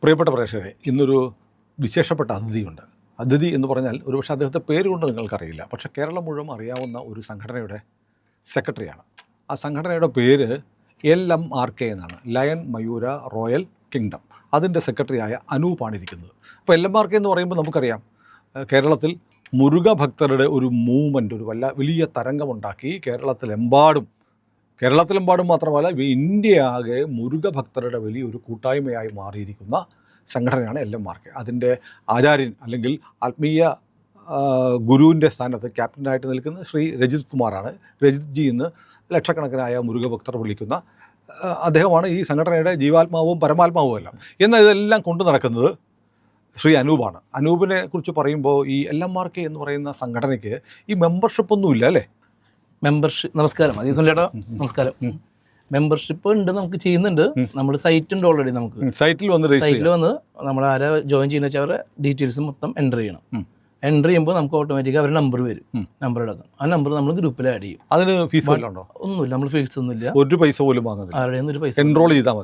പ്രിയപ്പെട്ട പ്രേക്ഷകരെ, ഇന്നൊരു വിശേഷപ്പെട്ട അതിഥിയുണ്ട്. അതിഥി എന്ന് പറഞ്ഞാൽ ഒരുപക്ഷെ അദ്ദേഹത്തെ പേരുകൊണ്ട് നിങ്ങൾക്കറിയില്ല, പക്ഷേ കേരളം മുഴുവൻ അറിയാവുന്ന ഒരു സംഘടനയുടെ സെക്രട്ടറിയാണ്. ആ സംഘടനയുടെ പേര് LMRK എന്നാണ്, ലയൺ മയൂര റോയൽ കിങ്ഡം. അതിൻ്റെ സെക്രട്ടറിയായ അനൂപാണ് ഇരിക്കുന്നത്. അപ്പോൾ LMRK എന്ന് പറയുമ്പോൾ നമുക്കറിയാം, കേരളത്തിൽ മുരുക ഭക്തരുടെ ഒരു മൂവ്മെൻറ്റ്, ഒരു വലിയ തരംഗമുണ്ടാക്കി. കേരളത്തിലെമ്പാടും മാത്രമല്ല ഇന്ത്യയാകെ മുരുക ഭക്തരുടെ വലിയൊരു കൂട്ടായ്മയായി മാറിയിരിക്കുന്ന സംഘടനയാണ് LMRK. അതിൻ്റെ ആചാര്യൻ അല്ലെങ്കിൽ ആത്മീയ ഗുരുവിൻ്റെ സ്ഥാനത്ത് ക്യാപ്റ്റനായിട്ട് നിൽക്കുന്ന ശ്രീ രജിത് കുമാറാണ്. രജിത് ജി എന്ന് ലക്ഷക്കണക്കിനായ മുരുക ഭക്തർ വിളിക്കുന്ന അദ്ദേഹമാണ് ഈ സംഘടനയുടെ ജീവാത്മാവും പരമാത്മാവും എല്ലാം. എന്നാൽ ഇതെല്ലാം കൊണ്ടു നടക്കുന്നത് ശ്രീ അനൂപാണ്. അനൂപിനെ കുറിച്ച് പറയുമ്പോൾ ഈ LMRK എന്ന് പറയുന്ന സംഘടനയ്ക്ക് ഈ മെമ്പർഷിപ്പ് ഒന്നുമില്ല അല്ലേ? മെമ്പർഷിപ്പ്, നമസ്കാരം അതീസും ചേട്ടാ, നമസ്കാരം. മെമ്പർഷിപ്പ് ഉണ്ട്, നമുക്ക് ചെയ്യുന്നുണ്ട്. നമ്മുടെ സൈറ്റ് ഉണ്ട് ഓൾറെഡി. നമുക്ക് സൈറ്റിൽ വന്ന് നമ്മൾ ആരാ ജോയിൻ ചെയ്യുന്ന വെച്ചാൽ അവരുടെ ഡീറ്റെയിൽസ് മൊത്തം എൻ്റർ ചെയ്യണം. എൻ്റർ ചെയ്യുമ്പോൾ നമുക്ക് ഓട്ടോമാറ്റിക് അവരുടെ നമ്പർ വരും, നമ്പർ എടുക്കും. ആ നമ്പർ നമ്മൾ ഗ്രൂപ്പിൽ ആഡ് ചെയ്യും. അതിന് ഫീസ് ഉണ്ടോ? ഒന്നുമില്ല, നമ്മൾ ഫീസ് ഒന്നുമില്ല, ഒരു പൈസ പോലും വാങ്ങുന്നില്ല. ആരുടെയും ഒരു പൈസ എൻറോൾ ചെയ്താൽ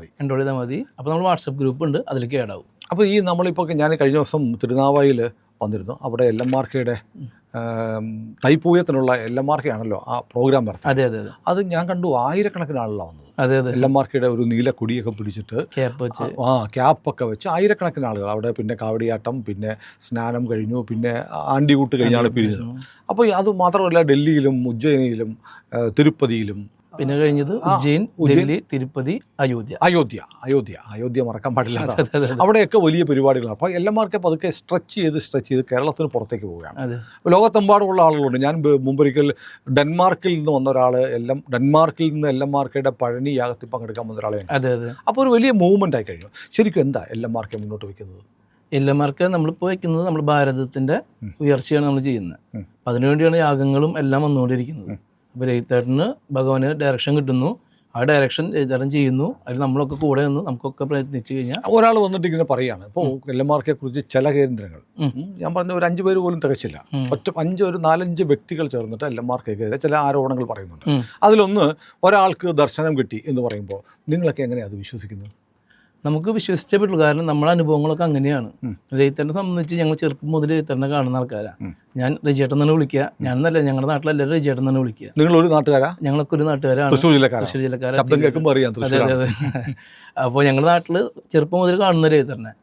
മതി. അപ്പോൾ നമ്മൾ വാട്സപ്പ് ഗ്രൂപ്പ് ഉണ്ട്, അതിലേക്ക് ആഡ് ആവും. അപ്പോൾ ഈ നമ്മളിപ്പോൾ ഞാൻ കഴിഞ്ഞ ദിവസം തിരുനാവായിൽ വന്നിരുന്നു. അവിടെ LMRKയുടെ തൈപ്പൂയത്തിനുള്ള LMRK ആണല്ലോ ആ പ്രോഗ്രാം നടത്തുന്നത്. അതെ അതെ അതെ. അത് ഞാൻ കണ്ടു, ആയിരക്കണക്കിന് ആളുകളാണ് വന്നത്. അതെ അതെ. LMRKയുടെ ഒരു നീല കൊടിയൊക്കെ പിടിച്ചിട്ട് ക്യാപ്പൊക്കെ വെച്ച് ആയിരക്കണക്കിന് ആളുകൾ അവിടെ. പിന്നെ കാവടിയാട്ടം, പിന്നെ സ്നാനം കഴിഞ്ഞു, പിന്നെ ആണ്ടികൂട്ട് കഴിഞ്ഞാണ് പിരിഞ്ഞത്. അപ്പോൾ അത് മാത്രമല്ല, ഡൽഹിയിലും ഉജ്ജയിനിയിലും തിരുപ്പതിയിലും പിന്നെ കഴിഞ്ഞത് ഉജ്ജയിൻ, ഡൽഹി, തിരുപ്പതി, അയോധ്യ മറക്കാൻ പാടില്ല. അവിടെയൊക്കെ വലിയ പരിപാടികളാണ്. അപ്പോൾ LMRK പതുക്കെ സ്ട്രെച്ച് ചെയ്ത് കേരളത്തിന് പുറത്തേക്ക് പോവുകയാണ്. ലോകത്തെമ്പാടുമുള്ള ആളുകളുണ്ട്. ഞാൻ മുമ്പൊരിക്കൽ ഡെൻമാർക്കിൽ നിന്ന് വന്ന ഒരാൾ, ഡെൻമാർക്കിൽ നിന്ന് LMRKയുടെ പഴനി യാഗത്തിൽ പങ്കെടുക്കാൻ വന്ന ഒരാളെ. അപ്പോൾ ഒരു വലിയ മൂവ്മെൻ്റ് ആയി കഴിഞ്ഞു. ശരിക്കും എന്താ LMRK മുന്നോട്ട് വയ്ക്കുന്നത്? LMRK നമ്മളിപ്പോൾ വയ്ക്കുന്നത് നമ്മുടെ ഭാരതത്തിൻ്റെ ഉയർച്ചയാണ് നമ്മൾ ചെയ്യുന്നത്. അപ്പം അതിനുവേണ്ടിയാണ് യാഗങ്ങളും എല്ലാം വന്നുകൊണ്ടിരിക്കുന്നത്. അപ്പോൾ രജിത്തേട്ടന് ഭഗവാന് ഡയറക്ഷൻ കിട്ടുന്നു, ആ ഡയറക്ഷൻ രജിത്തേട്ടൻ ചെയ്യുന്നു. അതിൽ നമ്മളൊക്കെ കൂടെ നിന്ന് നമുക്കൊക്കെ പ്രയത്നിച്ച് കഴിഞ്ഞാൽ ഒരാൾ വന്നിട്ട് ഇങ്ങനെ പറയുകയാണ്. ഇപ്പോൾ LMRKയെ കുറിച്ച് ചില കേന്ദ്രങ്ങൾ, ഞാൻ പറഞ്ഞ ഒരു 5 പേര് പോലും തികച്ചില്ല, ഒരു 4-5 വ്യക്തികൾ ചേർന്നിട്ട് LMRKക്കെതിരെ ചില ആരോപണങ്ങൾ പറയുന്നുണ്ട്. അതിലൊന്ന്, ഒരാൾക്ക് ദർശനം കിട്ടി എന്ന് പറയുമ്പോൾ നിങ്ങളൊക്കെ എങ്ങനെയാണ് അത് വിശ്വസിക്കുന്നത്? നമുക്ക് വിശ്വസിച്ചേ പറ്റുള്ളൂ. കാരണം നമ്മുടെ അനുഭവങ്ങളൊക്കെ അങ്ങനെയാണ്. രജിത്തേട്ടനെ സംബന്ധിച്ച് ഞങ്ങൾ ചെറുപ്പം മുതൽ രജിത്തേട്ടനെ കാണുന്ന ആൾക്കാരാണ്. ഞാൻ രജിയേട്ടൻ തന്നെ വിളിക്കുക, ഞാനെന്നല്ല, ഞങ്ങളുടെ നാട്ടിലെല്ലാവരും രജിയേട്ടൻ തന്നെ വിളിക്കുക. നിങ്ങളൊരു നാട്ടുകാരാ? ഞങ്ങളൊക്കെ ഒരു നാട്ടുകാരാണ്, തൃശ്ശൂർ ജില്ലക്കാരാണ്. അതെ അതെ അതെ. അപ്പോൾ ഞങ്ങളുടെ നാട്ടിൽ ചെറുപ്പം മുതൽ കാണുന്ന രജിത്തേട്ടനെ.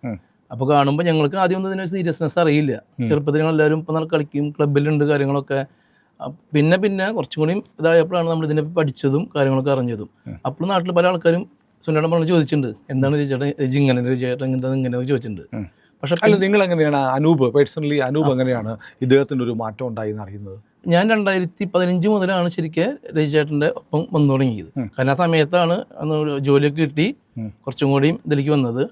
അപ്പോൾ കാണുമ്പോൾ ഞങ്ങൾക്ക് ആദ്യം ഒന്നും ഇതിനൊരു സീരിയസ്നെസ് അറിയില്ല. ചെറുപ്പത്തിൽ ഞങ്ങളെല്ലാവരും ഇപ്പോൾ നല്ല കളിക്കും, ക്ലബ്ബിലുണ്ട്, കാര്യങ്ങളൊക്കെ. പിന്നെ കുറച്ചും കൂടി ഇതായപ്പോഴാണ് നമ്മൾ ഇതിനെ പഠിച്ചതും കാര്യങ്ങളൊക്കെ അറിഞ്ഞതും. അപ്പോൾ നാട്ടിൽ പല ആൾക്കാരും സുനേട്ടൻ പറഞ്ഞ് ചോദിച്ചിട്ടുണ്ട്, എന്താണ് രജിയേട്ടൻ ഇങ്ങനെ ചോദിച്ചിട്ടുണ്ട്. പക്ഷേ അല്ല, നിങ്ങൾ എങ്ങനെയാണ് പേഴ്സണലി അനൂപ് എങ്ങനെയാണ് ഇദ്ദേഹത്തിൻ്റെ ഒരു മാറ്റം ഉണ്ടായി എന്ന് അറിയുന്നത്? ഞാൻ 2015 മുതലാണ് ശരിക്കും രജിയേട്ടൻ്റെ ഒപ്പം വന്നു തുടങ്ങിയത്. കാരണം ആ സമയത്താണ് ജോലിയൊക്കെ കിട്ടി കുറച്ചും കൂടിയും ഇതിലേക്ക് വന്നത്.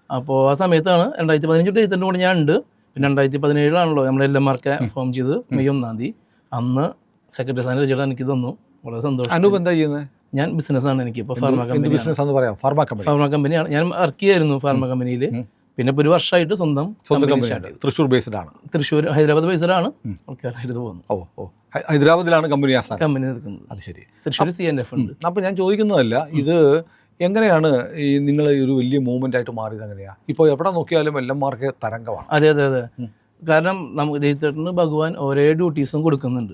അപ്പോൾ ആ സമയത്താണ് 2015 രജിയേട്ടൻ്റെ കൂടെ ഞാൻ ഉണ്ട്. പിന്നെ 2017 നമ്മൾ LMRK ഫോം ചെയ്ത് മെയ് 1-ാം തീയതി. അന്ന് സെക്രട്ടറി സ്ഥാനം രജിയേട്ടൻ എനിക്ക് തന്നു. വളരെ സന്തോഷം. അനൂപ് എന്താ ചെയ്യുന്നത്? ഞാൻ ബിസിനസ്സാണ്. എനിക്കിപ്പോൾ ഫാർമ കമ്പനിയാണ്. ഞാൻ വർക്ക് ചെയ്യായിരുന്നു ഫാർമ കമ്പനിയിൽ. പിന്നെ ഇപ്പോൾ ഒരു വർഷമായിട്ട് സ്വന്തം കമ്പനി. തൃശ്ശൂർ ബേസ്ഡ് ആണ്? തൃശ്ശൂർ, ഹൈദരാബാദ് ബേസ്ഡാണ്. ആയിട്ട് പോകുന്നു. ഹൈദരാബാദിലാണ് കമ്പനി നിൽക്കുന്നത്. അത് ശരി. തൃശ്ശൂർ CNF ഉണ്ട്. അപ്പോൾ ഞാൻ ചോദിക്കുന്നതല്ല, ഇത് എങ്ങനെയാണ് ഈ നിങ്ങൾ ഒരു വലിയ മൂവ്മെൻ്റ് ആയിട്ട് മാറിയത് എങ്ങനെയാണ്? ഇപ്പോൾ എവിടെ നോക്കിയാലും LMRK തരംഗമാണ്. അതെ അതെ അതെ. കാരണം നമുക്ക് രജിത്തേട്ടന് ഭഗവാൻ ഓരോ ഡ്യൂട്ടീസും കൊടുക്കുന്നുണ്ട്.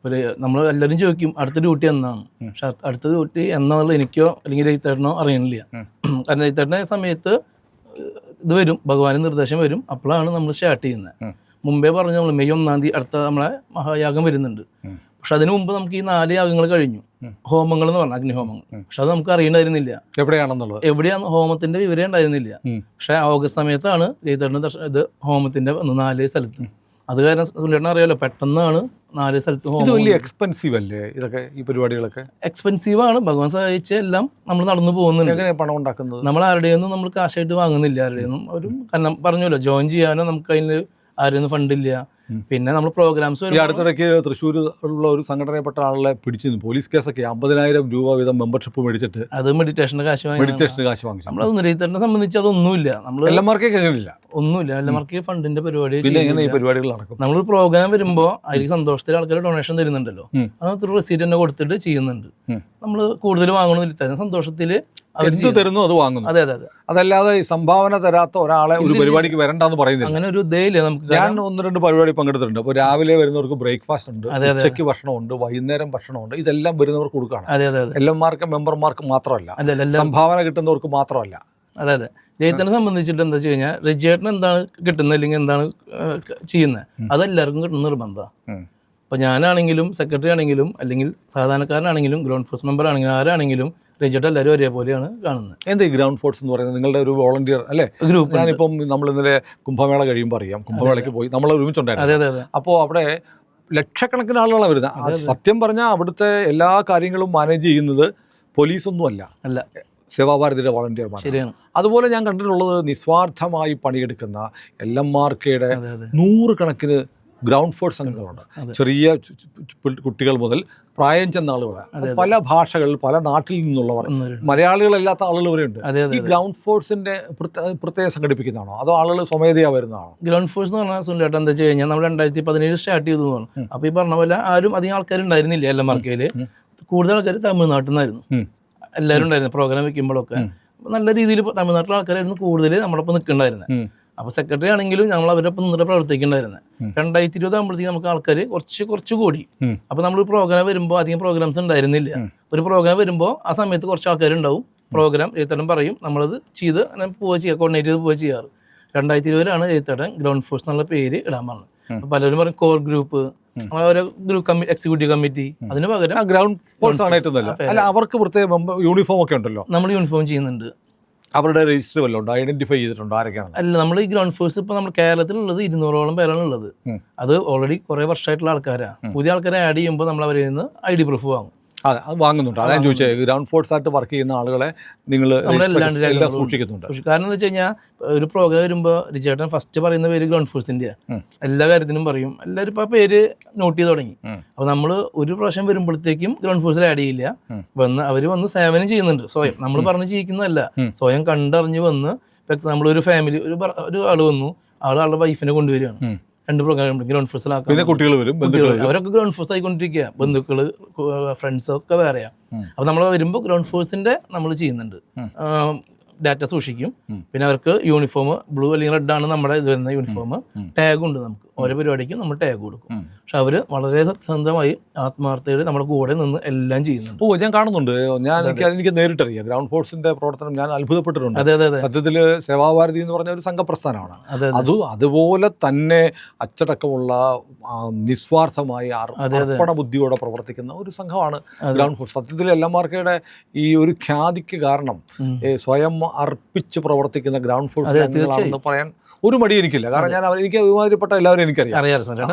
ഒരു നമ്മൾ എല്ലാവരും ചോദിക്കും അടുത്ത ഡ്യൂട്ടി എന്നാണ്. പക്ഷെ അടുത്ത ഡ്യൂട്ടി എന്നാന്നുള്ളത് എനിക്കോ അല്ലെങ്കിൽ രജിത്തേട്ടനോ അറിയണില്ല. കാരണം രജിത്തേട്ടൻ്റെ സമയത്ത് ഇത് വരും, ഭഗവാന്റെ നിർദ്ദേശം വരും, അപ്പോഴാണ് നമ്മൾ സ്റ്റാർട്ട് ചെയ്യുന്നത്. മുമ്പേ പറഞ്ഞു നമ്മൾ മെയ് 1-ാം തീയതി അടുത്ത നമ്മളെ മഹായാഗം വരുന്നുണ്ട്. പക്ഷെ അതിനു മുമ്പ് നമുക്ക് ഈ 4 യാഗങ്ങൾ കഴിഞ്ഞു, ഹോമങ്ങൾ എന്ന് പറഞ്ഞാൽ അഗ്നിഹോമങ്ങൾ. പക്ഷെ അത് നമുക്ക് അറിയണ്ടായിരുന്നില്ല എവിടെയാണ് ഹോമത്തിന്റെ വിവരം ഉണ്ടായിരുന്നില്ല. പക്ഷെ ഓഗസ്റ്റ് സമയത്താണ് രജിത്തേട്ടൻ്റെ ഇത് ഹോമത്തിന്റെ 4 സ്ഥലത്ത്. അത് കാരണം സുനേട്ടൻ അറിയാലോ, പെട്ടെന്നാണ് 4 സ്ഥലത്ത് ഹോമം. വലിയ എക്സ്പെൻസീവ് അല്ലേ ഇതൊക്കെ? ഈ പരിപാടികളൊക്കെ എക്സ്പെൻസീവ് ആണ്. ഭഗവാൻ സഹായിച്ച എല്ലാം നമ്മൾ നടന്നു പോകുന്നുണ്ട്. എങ്ങനെ പണം ഉണ്ടാക്കുന്നത്? നമ്മൾ ആരുടെയൊന്നും നമ്മൾ കാശായിട്ട് വാങ്ങുന്നില്ല. ആരുടെയൊന്നും ഒരു കാരണം പറഞ്ഞല്ലോ, ജോയിൻ ചെയ്യാനോ നമുക്ക് അതിന് ആരെയൊന്നും ഫണ്ടില്ല. പിന്നെ നമ്മൾ പ്രോഗ്രാംസ് അടുത്തിടയ്ക്ക് തൃശ്ശൂർ ഉള്ള ഒരു സംഘടനപ്പെട്ട ആളെ പിടിച്ചിരുന്നു, പോലീസ് കേസൊക്കെ. 50,000 രൂപ വീതം മെമ്പർഷിപ്പ് മേടിച്ചിട്ട് അത് മെഡിറ്റേഷൻ്റെ കാശ് വാങ്ങി. നമ്മളത് രജിത്തേട്ടനെ സംബന്ധിച്ച് അതൊന്നുമില്ല. നമ്മൾ LMRK അങ്ങനെയില്ല. ഒന്നുമില്ല. എൽ എം ആർ കെ ഫണ്ടിന്റെ പരിപാടി പിന്നെ എങ്ങനെ ഈ പരിപാടികൾ നടക്കും? നമ്മളൊരു പ്രോഗ്രാം വരുമ്പോൾ അതിൽ സന്തോഷത്തിൽ ആൾക്കാർ ഡൊണേഷൻ തരുന്നുണ്ടല്ലോ, അതിനകത്ത് റെസീറ്റ് തന്നെ കൊടുത്തിട്ട് ചെയ്യുന്നുണ്ട്. നമ്മൾ കൂടുതൽ വാങ്ങണമെന്നില്ല, സന്തോഷത്തിൽ എന്ത് തരുന്നു അത് വാങ്ങുന്നു. അതെ അതെ അതെ. അതല്ലാതെ ഈ സംഭാവന തരാത്ത ഒരാളെ ഒരു പരിപാടിക്ക് വരണ്ടെന്ന് പറയുന്നില്ല. അങ്ങനെ ഒരു ഇതേയില്ല നമുക്ക്. ഞാൻ 1-2 പരിപാടി പങ്കെടുത്തിട്ടുണ്ട്. അപ്പോൾ രാവിലെ വരുന്നവർക്ക് ബ്രേക്ക്ഫാസ്റ്റ് ഉണ്ട്, ഉച്ചയ്ക്ക് ഭക്ഷണമുണ്ട്, വൈകുന്നേരം ഭക്ഷണമുണ്ട്. ഇതെല്ലാം വരുന്നവർക്ക് കൊടുക്കുകയാണ്. അതെ അതെ അതെ. എൽഎംആർക്ക് മെമ്പർമാർക്ക് മാത്രമല്ല, സംഭാവന കിട്ടുന്നവർക്ക് മാത്രമല്ല. അതെ അതെ. രജിത്തേട്ടനെ സംബന്ധിച്ചിട്ട് എന്താ വെച്ച് കഴിഞ്ഞാൽ രജിയേട്ടന് എന്താണ് കിട്ടുന്നത് അല്ലെങ്കിൽ എന്താണ് ചെയ്യുന്നത് അതെല്ലാവർക്കും കിട്ടുന്ന നിർബന്ധമാണ്. അപ്പോൾ ഞാനാണെങ്കിലും സെക്രട്ടറി ആണെങ്കിലും അല്ലെങ്കിൽ സാധാരണക്കാരനാണെങ്കിലും ഗ്രൗണ്ട് ഫോഴ്സ് മെമ്പർ ആണെങ്കിലും ആരാണെങ്കിലും രജിയേട്ടൻ എല്ലാവരും ഒരേപോലെയാണ് കാണുന്നത്. എന്താ ഈ ഗ്രൗണ്ട് ഫോഴ്സ് എന്ന് പറയുന്നത്? നിങ്ങളുടെ ഒരു വോളണ്ടിയർ അല്ലേ ഗ്രൂപ്പ്? ഞാനിപ്പം നമ്മൾ ഇന്നലെ കുംഭമേള കഴിയുമ്പോൾ അറിയാം, കുംഭമേളയ്ക്ക് പോയി നമ്മൾ ഒരുമിച്ചുണ്ടായിരുന്നു. അതെ അതെ. അപ്പോൾ അവിടെ ലക്ഷക്കണക്കിന് ആളുകളാണ് വരുന്നത്. സത്യം പറഞ്ഞാൽ അവിടുത്തെ എല്ലാ കാര്യങ്ങളും മാനേജ് ചെയ്യുന്നത് പോലീസൊന്നുമല്ല, അല്ല, സേവാഭാരതിയുടെ വോളണ്ടിയർമാർ. ശരിയാണ്. അതുപോലെ ഞാൻ കണ്ടിട്ടുള്ളത് നിസ്വാർത്ഥമായി പണിയെടുക്കുന്ന എൽഎംആർകെയുടെ 100 കണക്കിന് ഗ്രൗണ്ട് ഫോഴ്സ് അംഗങ്ങളുണ്ട്. ചെറിയ കുട്ടികൾ മുതൽ പ്രായം ചെന്ന ആളുകൾ, പല ഭാഷകളിൽ പല നാട്ടിൽ നിന്നുള്ളവർ, മലയാളികളല്ലാത്ത ആളുകൾ വരെയുണ്ട്. ഈ ഗ്രൗണ്ട് ഫോഴ്സിന്റെ പ്രത്യേകം സംഘടിപ്പിക്കുന്നതാണോ അതോ ആളുകൾ സ്വമേധയാ വരുന്നതാണോ? ഗ്രൗണ്ട് ഫോഴ്സ് എന്ന് പറഞ്ഞാൽ സുനിലേട്ടൻ എന്താ വെച്ച് കഴിഞ്ഞാൽ നമ്മൾ 2017 സ്റ്റാർട്ട് ചെയ്തു പറഞ്ഞു. അപ്പോൾ ഈ പറഞ്ഞ പോലെ ആരും അധികം ആൾക്കാരുണ്ടായിരുന്നില്ല എൽഎംആർകെയിൽ. കൂടുതൽ ആൾക്കാർ തമിഴ്നാട്ടിൽ നിന്നായിരുന്നു എല്ലാവരും ഉണ്ടായിരുന്നു. പ്രോഗ്രാം വെക്കുമ്പോഴൊക്കെ നല്ല രീതിയിൽ തമിഴ്നാട്ടിലെ ആൾക്കാരായിരുന്നു കൂടുതൽ നമ്മളൊപ്പം നിൽക്കുന്നുണ്ടായിരുന്നത്. അപ്പോൾ സെക്രട്ടറി ആണെങ്കിലും നമ്മൾ അവരൊപ്പം നിന്നിട്ട് പ്രവർത്തിക്കുന്നുണ്ടായിരുന്നത്. 2020 ആകുമ്പോഴത്തേക്ക് നമുക്ക് ആൾക്കാർ കുറച്ച് കൂടി. അപ്പോൾ നമ്മൾ പ്രോഗ്രാം വരുമ്പോൾ അധികം പ്രോഗ്രാംസ് ഉണ്ടായിരുന്നില്ല. ഒരു പ്രോഗ്രാം വരുമ്പോൾ ആ സമയത്ത് കുറച്ച് ആൾക്കാരുണ്ടാവും. പ്രോഗ്രാം എഴുത്തടം പറയും, നമ്മളത് ചെയ്ത് പോവുക ചെയ്യുക, കോർഡിനേറ്റ് ചെയ്ത് പോവുക ചെയ്യാറ്. 2020 എഴുത്തടൻ ഗ്രൗണ്ട് ഫോഴ്സ് എന്നുള്ള പേര് ഇടാൻ പറഞ്ഞത്. പലരും പറയും കോർ ഗ്രൂപ്പ്, ഓരോ ഗ്രൂപ്പ് എക്സിക്യൂട്ടീവ് കമ്മിറ്റി. അതിന് പകരം ഗ്രൗണ്ട് ഫോഴ്സ് ആണ് ഏറ്റവും നല്ല. അല്ല, അവർക്ക് പ്രത്യേക യൂണിഫോം ഒക്കെ ഉണ്ടല്ലോ? നമ്മൾ യൂണിഫോം ചെയ്യുന്നുണ്ട്. അവരുടെ രജിസ്റ്റർ വല്ലതും ഉണ്ടോ? ഐഡന്റിഫൈ ചെയ്തിട്ടുണ്ടോ ആരൊക്കെയാണ്? അല്ല, നമ്മൾ ഈ ഗ്രൗണ്ട് ഫോഴ്സ് ഇപ്പോൾ നമ്മൾ കേരളത്തിലുള്ളത് 200ഓളം പേരാണ് ഉള്ളത്. അത് ഓൾറെഡി കുറേ വർഷമായിട്ടുള്ള ആൾക്കാരാണ്. പുതിയ ആൾക്കാരെ ആഡ് ചെയ്യുമ്പോൾ നമ്മൾ അവരിൽ നിന്ന് ID പ്രൂഫ് വാങ്ങും. അതെ, അത് വാങ്ങുന്നുണ്ട്. അതാണ് ചോദിച്ചത്. ഗ്രൗണ്ട് ഫോഴ്സ് ആയിട്ട് വർക്ക് ചെയ്യുന്ന ആളുകളെ നിങ്ങൾ എല്ലാം സൂക്ഷിക്കുന്നുണ്ട്. കാരണം എന്ന് വെച്ച് കഴിഞ്ഞാൽ ഒരു പ്രോഗ്രാം വരുമ്പോൾ രജിയേട്ടൻ ഫസ്റ്റ് പറയുന്ന പേര് ഗ്രൗണ്ട് ഫോഴ്സിൻ്റെ എല്ലാ കാര്യത്തിനും പറയും. എല്ലാവരും ഇപ്പോൾ ആ പേര് നോട്ട് ചെയ്ത് തുടങ്ങി. അപ്പോൾ നമ്മൾ ഒരു പ്രാവശ്യം വരുമ്പോഴത്തേക്കും ഗ്രൗണ്ട് ഫോഴ്സിൽ ആഡ് ചെയ്യില്ല. അവർ വന്ന് സേവനം ചെയ്യുന്നുണ്ട് സ്വയം. നമ്മൾ പറഞ്ഞ് ചെയ്യിക്കുന്നതല്ല, സ്വയം കണ്ടറിഞ്ഞ് വന്ന്. നമ്മളൊരു ഫാമിലി ഒരു ആൾ വന്നു, ആളുടെ വൈഫിനെ കൊണ്ടുവരികയാണ്. 2 പ്രോഗ്രാം ഗ്രൗണ്ട് ഫോഴ്സിലാക്കാം. പിന്നെ കുട്ടികൾ വരും, അവരൊക്കെ ഗ്രൗണ്ട് ഫോഴ്സ് ആയിക്കൊണ്ടിരിക്കുക. ബന്ധുക്കൾ, ഫ്രണ്ട്സ് ഒക്കെ വേറെയാണ്. അപ്പോൾ നമ്മൾ വരുമ്പോൾ ഗ്രൗണ്ട് ഫോഴ്സിന്റെ നമ്മൾ ചെയ്യുന്നുണ്ട്. ഡാറ്റ സൂക്ഷിക്കും. പിന്നെ അവർക്ക് യൂണിഫോം ബ്ലൂ അല്ലെങ്കിൽ റെഡ് ആണ് നമ്മുടെ ഇത് വരുന്ന യൂണിഫോം. ടാഗ് ഉണ്ട്, നമുക്ക് ഓരോ പരിപാടിക്കും നമ്മൾ ടാഗ് കൊടുക്കും. പക്ഷെ അവർ വളരെ സത്യസന്ധമായി ആത്മാർത്ഥതയോടെ നമ്മുടെ കൂടെ നിന്ന് എല്ലാം ചെയ്യുന്നുണ്ട്. ഞാൻ കാണുന്നുണ്ട്. എനിക്ക് നേരിട്ടറിയാം ഗ്രൗണ്ട് ഫോഴ്സിന്റെ പ്രവർത്തനം. ഞാൻ അത്ഭുതപ്പെട്ടിട്ടുണ്ട്. അതെ അതെ. സത്യത്തിൽ സേവാഭാരതി എന്ന് പറഞ്ഞ ഒരു സംഘപ്രസ്ഥാനമാണ്. അതുപോലെ തന്നെ അച്ചടക്കമുള്ള നിസ്വാർത്ഥമായി അർപ്പണ ബുദ്ധിയോടെ പ്രവർത്തിക്കുന്ന ഒരു സംഘമാണ് ഗ്രൗണ്ട് ഫോഴ്സ്. സത്യത്തിൽ എൽഎംആർകെയുടെ ഈ ഒരു ഖ്യാതിക്ക് കാരണം സ്വയം അർപ്പിച്ച് പ്രവർത്തിക്കുന്ന ഗ്രൗണ്ട് ഫോഴ്സ് ആണെന്ന് പറയാൻ ഒരു മടി എനിക്കില്ല. കാരണം ഞാൻ എനിക്ക് ഒരുമാതിരിപ്പെട്ട എല്ലാവരും എനിക്കറിയാം,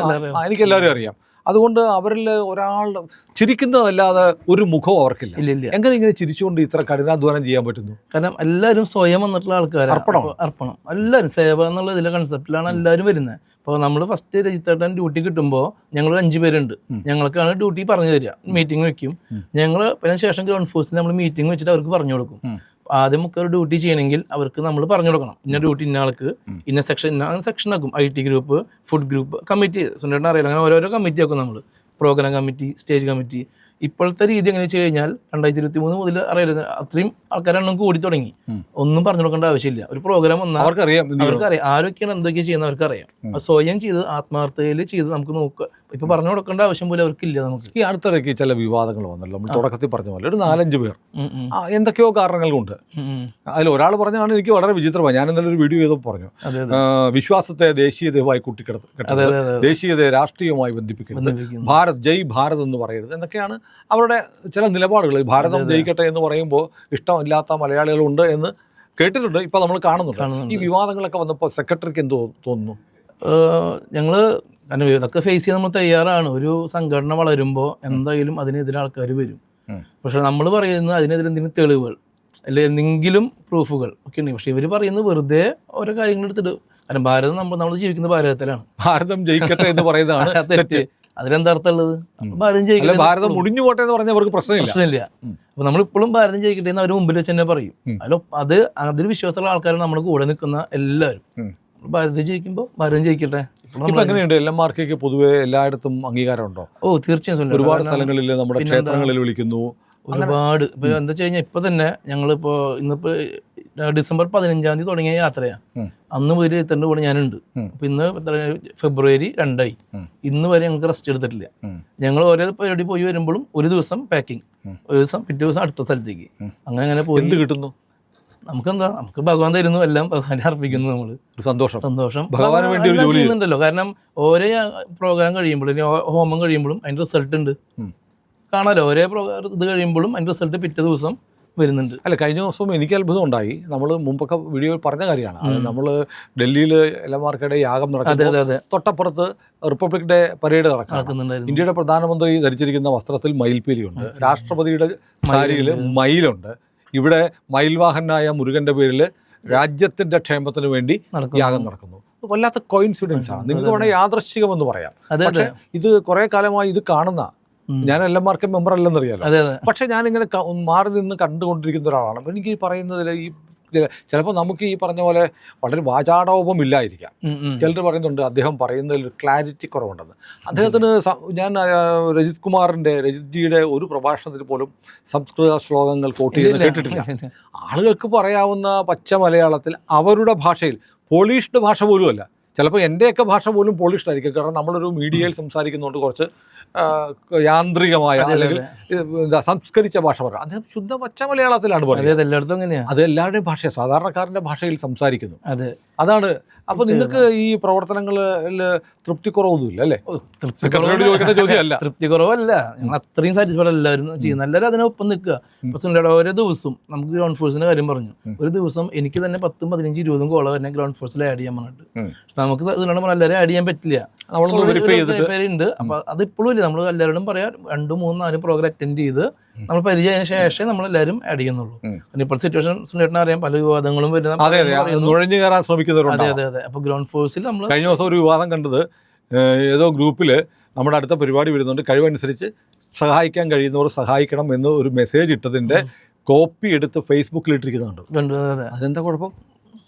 എനിക്ക് എല്ലാവരും അറിയാം. അതുകൊണ്ട് അവരിൽ ഒരാൾ ചിരിക്കുന്നതല്ലാതെ ഒരു മുഖവും അവർക്കില്ല. എങ്ങനെ ഇങ്ങനെ ചിരിച്ചുകൊണ്ട് ഇത്ര കഠിനാധ്വാനം ചെയ്യാൻ പറ്റുന്നു? കാരണം എല്ലാവരും സ്വയം വന്നിട്ടുള്ള ആൾക്കാർ. അർപ്പണം എല്ലാവരും സേവ എന്നുള്ള ഇതിലെ കൺസെപ്റ്റിലാണ് എല്ലാവരും വരുന്നത്. അപ്പോൾ നമ്മൾ ഫസ്റ്റ് രജിസ്റ്റേർഡ് ഡ്യൂട്ടി കിട്ടുമ്പോൾ ഞങ്ങൾ 5 പേരുണ്ട്. ഞങ്ങൾക്കാണ് ഡ്യൂട്ടി പറഞ്ഞു തരിക. മീറ്റിംഗ് വെക്കും ഞങ്ങൾ. പിന്നെ ശേഷം ഗ്രൗണ്ട് ഫോഴ്സിൽ നമ്മൾ മീറ്റിംഗ് വെച്ചിട്ട് അവർക്ക് പറഞ്ഞു കൊടുക്കും. ആദ്യം ഒക്കെ ഒരു ഡ്യൂട്ടി ചെയ്യണമെങ്കിൽ അവർക്ക് നമ്മൾ പറഞ്ഞു കൊടുക്കണം. ഇന്ന ഡ്യൂട്ടി ഇന്ന ആൾക്ക്, ഇന്ന സെക്ഷൻ ആക്കും. IT group, food group, committee സുനിലേട്ടൻ അറിയില്ല, അങ്ങനെ ഓരോരോ കമ്മിറ്റി ആക്കും നമ്മൾ. Programme committee, stage committee. ഇപ്പോഴത്തെ രീതി എങ്ങനെ വെച്ച് കഴിഞ്ഞാൽ 2023 മുതൽ അറിയരുത് അത്രയും ആൾക്കാരെണ്ണം കൂടി തുടങ്ങി. ഒന്നും പറഞ്ഞു കൊടുക്കേണ്ട ആവശ്യമില്ല. ഒരു പ്രോഗ്രാം വന്നാൽ അവർക്കറിയാം ആരൊക്കെയാണ് എന്തൊക്കെയാണ് ചെയ്യുന്നത് അവർക്കറിയാം. സ്വയം ചെയ്ത് ആത്മാർത്ഥതയിൽ ചെയ്ത് നമുക്ക് നോക്കുക. ഇപ്പൊ പറഞ്ഞു കൊടുക്കേണ്ട ആവശ്യം പോലും അവർക്കില്ല. നമുക്ക് ഈ അടുത്തിടയ്ക്ക് ചില വിവാദങ്ങൾ വന്നല്ലോ. നമ്മൾ തുടക്കത്തിൽ പറഞ്ഞ പോലെ ഒരു 4-5 പേർ എന്തൊക്കെയോ കാരണങ്ങൾ കൊണ്ട്. അതിൽ ഒരാൾ പറഞ്ഞാണ് എനിക്ക് വളരെ വിചിത്രമായി. ഞാൻ ഇന്നലെ ഒരു വീഡിയോ ചെയ്തപ്പോൾ പറഞ്ഞു, വിശ്വാസത്തെ ദേശീയതയുമായി കൂട്ടിക്കെട്ടരുത്, ദേശീയതയെ രാഷ്ട്രീയവുമായി ബന്ധിപ്പിക്കരുത്, ജയ് ഭാരത് എന്ന് പറയരുത് എന്നൊക്കെയാണ് അവരുടെ ചില നിലപാടുകൾ. ഭാരതം ജയിക്കട്ടെ എന്ന് പറയുമ്പോൾ ഇഷ്ടമില്ലാത്ത മലയാളികളുണ്ട് എന്ന് കേട്ടിട്ടുണ്ട്, ഇപ്പോൾ നമ്മൾ കാണുന്നുണ്ട്. ഈ വിവാദങ്ങളൊക്കെ വന്നപ്പോൾ സെക്രട്ടറിക്ക് എന്തോ തോന്നുന്നു? ഞങ്ങൾ കാരണം ഇതൊക്കെ ഫേസ് ചെയ്യാൻ നമ്മൾ തയ്യാറാണ്. ഒരു സംഘടന വളരുമ്പോൾ എന്തായാലും അതിനെതിരെ ആൾക്കാർ വരും. പക്ഷെ നമ്മൾ പറയുന്നത് അതിനെതിരെ എന്തെങ്കിലും തെളിവുകൾ അല്ലെ എന്തെങ്കിലും പ്രൂഫുകൾ ഒക്കെ ഉണ്ട്. പക്ഷെ ഇവർ പറയുന്നത് വെറുതെ ഓരോ കാര്യങ്ങൾ എടുത്തിട്ട്. കാരണം ഭാരതം നമ്മൾ ജീവിക്കുന്ന ഭാരതത്തിലാണ്. ഭാരതം ജയിക്കട്ടെ എന്ന് പറയുന്നതാണ് തെറ്റ്. അതിലെന്താ അർത്ഥമുള്ളത്? ഭാരതം ജയിക്കട്ടെ, ഭാരതം മുടിഞ്ഞു പോട്ടെ എന്ന് പറഞ്ഞാൽ അവർക്ക് പ്രശ്നമില്ല. അപ്പൊ നമ്മളിപ്പോഴും ഭാരതം ജയിക്കട്ടെ എന്ന് അവർ മുമ്പിൽ വെച്ച് തന്നെ പറയും. അതിൽ വിശ്വാസമുള്ള ആൾക്കാരാണ് നമ്മുടെ കൂടെ നിൽക്കുന്ന എല്ലാവരും. ഭാരതി ജയിക്കുമ്പോൾ ഭാരതം ജയിക്കട്ടെ. ഇപ്പൊ എങ്ങനെയുണ്ട് LMRKക്ക് പൊതുവെ എല്ലായിടത്തും അംഗീകാരമുണ്ടോ? തീർച്ചയായും ഒരുപാട് സ്ഥലങ്ങളിൽ നമ്മുടെ ക്ഷേത്രങ്ങളിൽ വിളിക്കുന്നു. ഒരുപാട്. ഇപ്പൊ എന്താ വെച്ച് കഴിഞ്ഞാൽ ഇപ്പൊ തന്നെ ഞങ്ങളിപ്പോ ഇന്നിപ്പോ ഡിസംബർ 15 തുടങ്ങിയ യാത്രയാണ്. അന്ന് മുതൽ 22 കൂടെ ഞാനുണ്ട്. അപ്പൊ ഇന്ന് ഫെബ്രുവരി 2 ഇന്ന് വരെ ഞങ്ങൾക്ക് റെസ്റ്റ് എടുത്തിട്ടില്ല. ഞങ്ങൾ ഓരോ പരിപാടി പോയി വരുമ്പോഴും ഒരു ദിവസം പാക്കിങ്, ഒരു ദിവസം പിറ്റേ ദിവസം അടുത്ത സ്ഥലത്തേക്ക്, അങ്ങനെ പോയി. എന്ത് കിട്ടുന്നു നമുക്കെന്താ, നമുക്ക് ഭഗവാൻ തരുന്നു, എല്ലാം ഭഗവാനെ അർപ്പിക്കുന്നു. നമ്മള് സന്തോഷം ഭഗവാന് വേണ്ടി ഒരു ജോലി ചെയ്യുന്നുണ്ടല്ലോ. കാരണം ഓരോ പ്രോഗ്രാം കഴിയുമ്പോഴും ഹോമം കഴിയുമ്പോഴും അതിന്റെ റിസൾട്ട് ഉണ്ട്, കാണാലോ. ഓരോ ഇത് കഴിയുമ്പോഴും അതിന്റെ റിസൾട്ട് പിറ്റേ ദിവസം വരുന്നുണ്ട്. അല്ല, കഴിഞ്ഞ ദിവസം എനിക്ക് അത്ഭുതം ഉണ്ടായി. നമ്മൾ മുമ്പൊക്കെ വീഡിയോയിൽ പറഞ്ഞ കാര്യമാണ്. നമ്മൾ ഡൽഹിയിൽ LMRKയുടെ യാഗം നടക്കുന്നത്, തൊട്ടപ്പുറത്ത് റിപ്പബ്ലിക് ഡേ പരേഡ് നടക്കുന്നുണ്ട്. ഇന്ത്യയുടെ പ്രധാനമന്ത്രി ധരിച്ചിരിക്കുന്ന വസ്ത്രത്തിൽ മയിൽപ്പീലിയുണ്ട്, രാഷ്ട്രപതിയുടെ സാരിയിൽ മയിലുണ്ട്. ഇവിടെ മയിൽവാഹനായ മുരുകന്റെ പേരിൽ രാജ്യത്തിന്റെ ക്ഷേമത്തിന് വേണ്ടി യാഗം നടക്കുന്നു. വല്ലാത്ത കോയിൻസിഡൻസ് ആണ്. നിങ്ങൾക്ക് വേണമെങ്കിൽ യാദൃശ്ചികമെന്ന് പറയാം. പക്ഷേ ഇത് കുറെ കാലമായി ഇത് കാണുന്ന, ഞാൻ LMRK മെമ്പർ അല്ലെന്നറിയാലോ, പക്ഷെ ഞാനിങ്ങനെ മാറി നിന്ന് കണ്ടുകൊണ്ടിരിക്കുന്ന ഒരാളാണ്. എനിക്ക് ഈ പറയുന്നതിൽ ഈ ചിലപ്പോൾ നമുക്ക് ഈ പറഞ്ഞ പോലെ വളരെ വാചാടോപം ഇല്ലായിരിക്കാം. ചിലർ പറയുന്നുണ്ട് അദ്ദേഹം പറയുന്നതിൽ ഒരു ക്ലാരിറ്റി കുറവുണ്ടെന്ന്. അദ്ദേഹത്തിന് ഞാൻ രജിത് ജിയുടെ ഒരു പ്രഭാഷണത്തിൽ പോലും സംസ്കൃത ശ്ലോകങ്ങൾ കോട്ട് ചെയ്ത് കേട്ടിട്ടില്ല. ആളുകൾക്ക് പറയാവുന്ന പച്ച മലയാളത്തിൽ അവരുടെ ഭാഷയിൽ, പോളിഷ്ഡ് ഭാഷ പോലുമല്ല, ചിലപ്പോൾ എൻ്റെയൊക്കെ ഭാഷ പോലും പോളിഷ്ഡ് ആയിരിക്കും. കാരണം നമ്മളൊരു മീഡിയയിൽ സംസാരിക്കുന്നതുകൊണ്ട് കുറച്ച് യാന്ത്രികമായ അല്ലെങ്കിൽ സംസ്കരിച്ച ഭാഷ പറയാം. അദ്ദേഹം ശുദ്ധ പച്ച മലയാളത്തിലാണ് പറയുന്നത്. എല്ലായിടത്തും അങ്ങനെയാണ്. അത് എല്ലാവരുടെയും ഭാഷ, സാധാരണക്കാരൻ്റെ ഭാഷയിൽ സംസാരിക്കുന്നു. അതാണ്. അപ്പോൾ നിങ്ങൾക്ക് ഈ പ്രവർത്തനങ്ങളിൽ തൃപ്തിക്കുറവൊന്നുമില്ല അല്ലേ? തൃപ്തിക്കുറവല്ല, ഞങ്ങൾ അത്രയും സാറ്റിസ്ഫൈഡ് എല്ലാവരും ചെയ്യുന്ന, എല്ലാവരും അതിനൊപ്പം നിൽക്കുക. ഇപ്പൊ സുനിയുടെ ഓരോ ദിവസവും നമുക്ക് ഗ്രൗണ്ട് ഫോഴ്സിന്റെ കാര്യം പറഞ്ഞു. ഒരു ദിവസം എനിക്ക് തന്നെ 10, 15, 20 കോള തന്നെ ഗ്രൗണ്ട് ഫോഴ്സിൽ ആഡ് ചെയ്യാൻ പറഞ്ഞിട്ട്. നമുക്ക് ഇതിനോട് എല്ലാവരും ആഡ് ചെയ്യാൻ പറ്റില്ല, ഉണ്ട്. അപ്പൊ അത് ഇപ്പോഴും ഇല്ല. നമ്മൾ എല്ലാവരോടും പറയാം 2, 3, 4 പ്രോഗ്രാം അറ്റൻഡ് ചെയ്ത് നമ്മൾ പരിചയത്തിന് ശേഷം നമ്മളെല്ലാവരും ആഡ് ചെയ്യുന്നുള്ളൂ. ഇപ്പോൾ സിറ്റുവേഷൻ സുനിയേട്ടനെ അറിയാം, പല വിവാദങ്ങളും നുഴഞ്ഞു കയറാൻ ശ്രമിക്കുന്നവരുണ്ട്. അതെ. അപ്പോൾ ഗ്രൗണ്ട് ഫോഴ്സിൽ നമ്മൾ കഴിഞ്ഞ ദിവസം ഒരു വിവാദം കണ്ടത്, ഏതോ ഗ്രൂപ്പിൽ നമ്മുടെ അടുത്ത പരിപാടി വരുന്നുണ്ട്, കഴിവനുസരിച്ച് സഹായിക്കാൻ കഴിയുന്നവർ സഹായിക്കണം എന്ന് ഒരു മെസ്സേജ് ഇട്ടതിൻ്റെ കോപ്പി എടുത്ത് ഫേസ്ബുക്കിൽ ഇട്ടിരിക്കുന്നുണ്ട്. അതെന്താ കുഴപ്പം?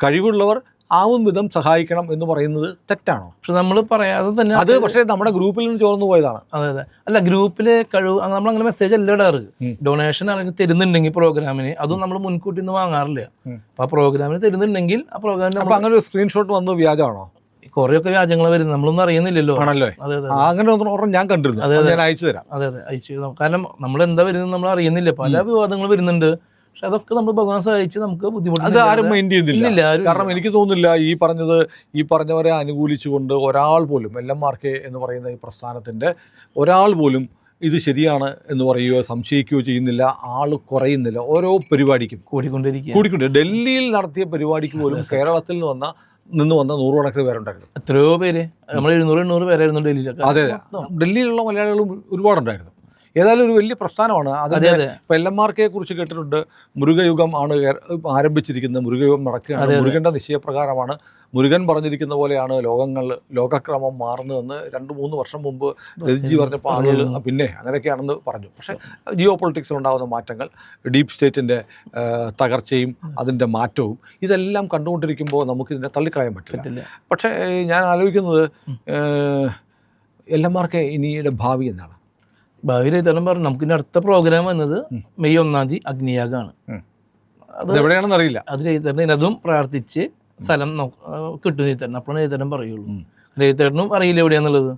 കഴിവുള്ളവർ ആവും വിധം സഹായിക്കണം എന്ന് പറയുന്നത് തെറ്റാണോ? പക്ഷെ നമ്മൾ പറയാതെ തന്നെ അത് പക്ഷേ നമ്മുടെ ഗ്രൂപ്പിൽ നിന്ന് ചോർന്നു പോയതാണ്. അതെ. അല്ല, ഗ്രൂപ്പിലെ കഴിവ് നമ്മളങ്ങനെ മെസ്സേജ് അല്ല ഇടാറ്. ഡൊണേഷൻ ആണെങ്കിൽ തരുന്നുണ്ടെങ്കിൽ പ്രോഗ്രാമിന്, അതും നമ്മൾ മുൻകൂട്ടി ഒന്നും വാങ്ങാറില്ല. അപ്പൊ ആ പ്രോഗ്രാമിന് തരുന്നുണ്ടെങ്കിൽ ആ പ്രോഗ്രാമിന് അങ്ങനെ ഒരു സ്ക്രീൻഷോട്ട് വന്നത് വ്യാജമാണോ? കുറെയൊക്കെ വ്യാജങ്ങൾ വരുന്നത് നമ്മളൊന്നും അറിയുന്നില്ലല്ലോ. ആണല്ലേ? അങ്ങനെ ഒന്നും ഞാൻ കണ്ടിരുന്നു. ഞാൻ അയച്ചു തരാം. അതെ, അയച്ചു. കാരണം നമ്മൾ എന്താ വരുന്നത് നമ്മൾ അറിയുന്നില്ല. പല വിവാദങ്ങൾ വരുന്നുണ്ട്. പക്ഷെ അതൊക്കെ നമ്മൾ ഭഗവാൻ സഹായിച്ച് നമുക്ക് ബുദ്ധിമുട്ട് അത് ആരും മൈൻഡ് ചെയ്യുന്നില്ല. കാരണം എനിക്ക് തോന്നുന്നില്ല ഈ പറഞ്ഞവരെ അനുകൂലിച്ചുകൊണ്ട് ഒരാൾ പോലും LMRK എന്ന് പറയുന്ന ഈ പ്രസ്ഥാനത്തിൻ്റെ ഒരാൾ പോലും ഇത് ശരിയാണ് എന്ന് പറയുകയോ സംശയിക്കുകയോ ചെയ്യുന്നില്ല. ആൾ കുറയുന്നില്ല. ഓരോ പരിപാടിക്കും കൂടിക്കൊണ്ടിരിക്കുക. ഡൽഹിയിൽ നടത്തിയ പരിപാടിക്ക് പോലും കേരളത്തിൽ നിന്ന് വന്ന 100 പേരുണ്ടായിരുന്നു. എത്രയോ പേര്, നമ്മൾ 700-800 പേരായിരുന്നു ഡൽഹിയിൽ. അതെ, ഡൽഹിയിലുള്ള മലയാളികളും ഒരുപാടുണ്ടായിരുന്നു. ഏതായാലും ഒരു വലിയ പ്രസ്ഥാനമാണ്. അതിൻ്റെ ഇപ്പം LMRKയെ കുറിച്ച് കേട്ടിട്ടുണ്ട്. മുരുകയുഗം ആണ് ആരംഭിച്ചിരിക്കുന്നത്. മുരുകയുഗം നടക്കുകയാണ്. മുരുകൻ്റെ നിശ്ചയപ്രകാരമാണ്, മുരുകൻ പറഞ്ഞിരിക്കുന്ന പോലെയാണ് ലോകക്രമം മാറുന്നതെന്ന് 2-3 വർഷം മുമ്പ് രജിജി പറഞ്ഞപ്പോൾ ആളുകൾ പിന്നെ അങ്ങനെയൊക്കെയാണെന്ന് പറഞ്ഞു. പക്ഷേ ജിയോ പൊളിറ്റിക്സിലുണ്ടാകുന്ന മാറ്റങ്ങൾ, ഡീപ് സ്റ്റേറ്റിൻ്റെ തകർച്ചയും അതിൻ്റെ മാറ്റവും ഇതെല്ലാം കണ്ടുകൊണ്ടിരിക്കുമ്പോൾ നമുക്കിതിനെ തള്ളിക്കളയാൻ പറ്റില്ല. പക്ഷേ ഞാൻ ആലോചിക്കുന്നത് LMRK ഇനിയുടെ ഭാവി എന്താണ്? ഭാവിയിൽ ഇതെല്ലാം പറഞ്ഞു. നമുക്കിനി അടുത്ത പ്രോഗ്രാം വന്നത് മെയ് 1 അഗ്നിയാഗമാണ്. അത് എവിടെയാണെന്ന് അറിയില്ല. അത് രജിതേട്ടൻ അതും പ്രാർത്ഥിച്ച് സ്ഥലം കിട്ടും രജിതേട്ടൻ. അപ്പോഴാണ് രജിതേട്ടൻ പറയുള്ളൂ. രജിതേട്ടനും അറിയില്ല എവിടെയാന്നുള്ളത്.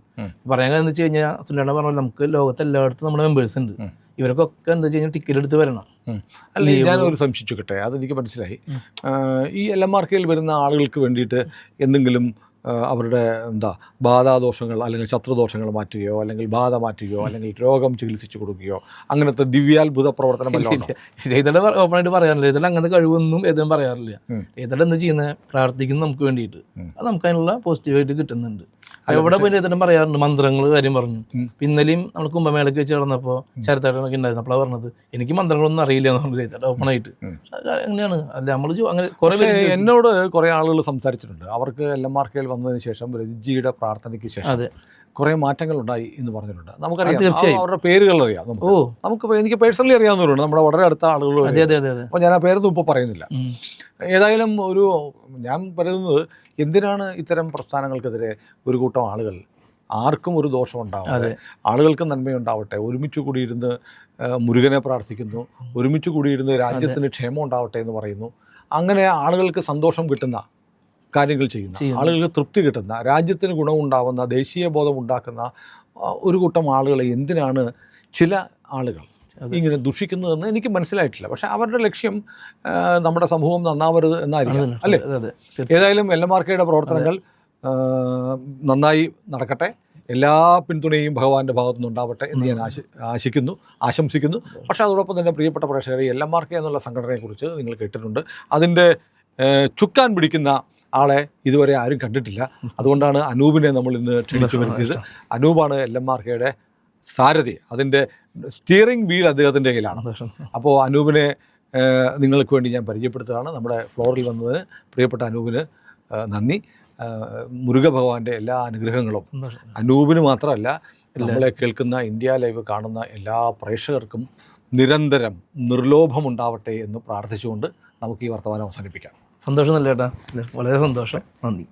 പറയാൻ കാരണം എന്താ വെച്ച് കഴിഞ്ഞാൽ സുനിലേട്ടൻ പറഞ്ഞാൽ നമുക്ക് ലോകത്ത് എല്ലായിടത്തും നമ്മുടെ മെമ്പേഴ്സ് ഉണ്ട്. ഇവർക്കൊക്കെ എന്താ വെച്ച് കഴിഞ്ഞാൽ ടിക്കറ്റ് എടുത്ത് വരണം. അല്ല, ഞാനൊരു സംശയിച്ചോട്ടെ, അതെനിക്ക് മനസ്സിലായി. ഈ LMRKയിൽ വരുന്ന ആളുകൾക്ക് വേണ്ടിയിട്ട് എന്തെങ്കിലും അവരുടെ ബാധാദോഷങ്ങൾ അല്ലെങ്കിൽ ശത്രുദോഷങ്ങൾ മാറ്റുകയോ അല്ലെങ്കിൽ ബാധ മാറ്റുകയോ അല്ലെങ്കിൽ രോഗം ചികിത്സിച്ചു കൊടുക്കുകയോ അങ്ങനത്തെ ദിവ്യാത്ഭുത പ്രവർത്തനം ഇതെല്ലാം ഓപ്പണായിട്ട് പറയാറില്ല. ഇതെല്ലാം അങ്ങനത്തെ കഴിവൊന്നും ഏതും പറയാറില്ല. ഇതെല്ലാം എന്താ ചെയ്യുന്നത്? പ്രാർത്ഥിക്കുന്നു നമുക്ക് വേണ്ടിയിട്ട്. അത് നമുക്ക് അതിനുള്ള പോസിറ്റീവായിട്ട് കിട്ടുന്നുണ്ട്. എവിടെ പോയി ഇതെല്ലാം പറയാറുണ്ട്. മന്ത്രങ്ങൾ കാര്യം പറഞ്ഞു. ഇന്നലെയും നമ്മൾ കുംഭമേളയ്ക്ക് വെച്ച് നടന്നപ്പോൾ ശരത്തേട്ടനൊക്കെ ഉണ്ടായിരുന്നു. അപ്പോഴാണ് പറഞ്ഞത് എനിക്ക് മന്ത്രങ്ങളൊന്നും അറിയില്ല എന്ന് പറഞ്ഞു ഓപ്പണായിട്ട്. അങ്ങനെയാണ്. അല്ല, നമ്മൾ അങ്ങനെ കുറെ എന്നോട് കുറേ ആളുകൾ സംസാരിച്ചിട്ടുണ്ട്. അവർക്ക് LMRKയിൽ വന്നതിന് ശേഷം രജിജിയുടെ പ്രാർത്ഥനയ്ക്ക് ശേഷം കുറേ മാറ്റങ്ങൾ ഉണ്ടായി എന്ന് പറഞ്ഞിട്ടുണ്ട്. നമുക്കറിയാം തീർച്ചയായും. അവരുടെ പേരുകൾ അറിയാം. ഓ നമുക്ക് എനിക്ക് പേഴ്സണലി അറിയാവുന്നവരുണ്ട്, നമ്മുടെ വളരെ അടുത്ത ആളുകൾ. അതെ അതെ അതെ അതെ. അപ്പോൾ ഞാൻ ആ പേരൊന്നും ഇപ്പോൾ പറയുന്നില്ല. ഏതായാലും ഞാൻ പറയുന്നത്, എന്തിനാണ് ഇത്തരം പ്രസ്ഥാനങ്ങൾക്കെതിരെ ഒരു കൂട്ടം ആളുകൾ, ആർക്കും ഒരു ദോഷം ഉണ്ടാവാതെ, ആളുകൾക്ക് നന്മയുണ്ടാവട്ടെ, ഒരുമിച്ച് കൂടിയിരുന്ന് മുരുകനെ പ്രാർത്ഥിക്കുന്നു, ഒരുമിച്ച് കൂടിയിരുന്ന് രാജ്യത്തിന് ക്ഷേമം ഉണ്ടാവട്ടെ എന്ന് പറയുന്നു. അങ്ങനെ ആളുകൾക്ക് സന്തോഷം കിട്ടുന്ന കാര്യങ്ങൾ ചെയ്യുന്ന, ആളുകൾക്ക് തൃപ്തി കിട്ടുന്ന, രാജ്യത്തിന് ഗുണമുണ്ടാവുന്ന, ദേശീയ ബോധം ഉണ്ടാക്കുന്ന ഒരു കൂട്ടം ആളുകളെ എന്തിനാണ് ചില ആളുകൾ ഇങ്ങനെ ദുഷിക്കുന്നതെന്ന് എനിക്ക് മനസ്സിലായിട്ടില്ല. പക്ഷേ അവരുടെ ലക്ഷ്യം നമ്മുടെ സമൂഹം നന്നാവരുത് എന്നായിരിക്കും, അല്ലേ? ഏതായാലും LMRKയുടെ പ്രവർത്തനങ്ങൾ നന്നായി നടക്കട്ടെ. എല്ലാ പിന്തുണയും ഭഗവാന്റെ ഭാഗത്തുനിന്ന് ഉണ്ടാവട്ടെ എന്ന് ഞാൻ ആശംസിക്കുന്നു. പക്ഷേ അതോടൊപ്പം തന്നെ പ്രിയപ്പെട്ട പ്രേക്ഷകരെ, LMRK എന്നുള്ള സംഘടനയെക്കുറിച്ച് നിങ്ങൾ കേട്ടിട്ടുണ്ട്. അതിൻ്റെ ചുക്കാൻ പിടിക്കുന്ന ആളെ ഇതുവരെ ആരും കണ്ടിട്ടില്ല. അതുകൊണ്ടാണ് അനൂപിനെ നമ്മൾ ഇന്ന് ക്ഷണിച്ചു വരുത്തിയത്. അനൂപാണ് LMRKയുടെ സാരഥി. അതിൻ്റെ സ്റ്റിയറിംഗ് വീൽ അദ്ദേഹത്തിൻ്റെ കയ്യിലാണ്. അപ്പോൾ അനൂപിനെ നിങ്ങൾക്ക് വേണ്ടി ഞാൻ പരിചയപ്പെടുത്തുകയാണ്. നമ്മുടെ ഫ്ലോറിൽ വന്നതിന് പ്രിയപ്പെട്ട അനൂപിന് നന്ദി. മുരുക ഭഗവാന്റെ എല്ലാ അനുഗ്രഹങ്ങളും അനൂപിന് മാത്രമല്ല, നമ്മളെ കേൾക്കുന്ന ഇന്ത്യ ലൈവ് കാണുന്ന എല്ലാ പ്രേക്ഷകർക്കും നിരന്തരം നിർലോഭമുണ്ടാവട്ടെ എന്ന് പ്രാർത്ഥിച്ചുകൊണ്ട് നമുക്ക് ഈ വർത്തമാനം അവസാനിപ്പിക്കാം. സന്തോഷം നല്ല ചേട്ടാ, വളരെ സന്തോഷം. നന്ദി.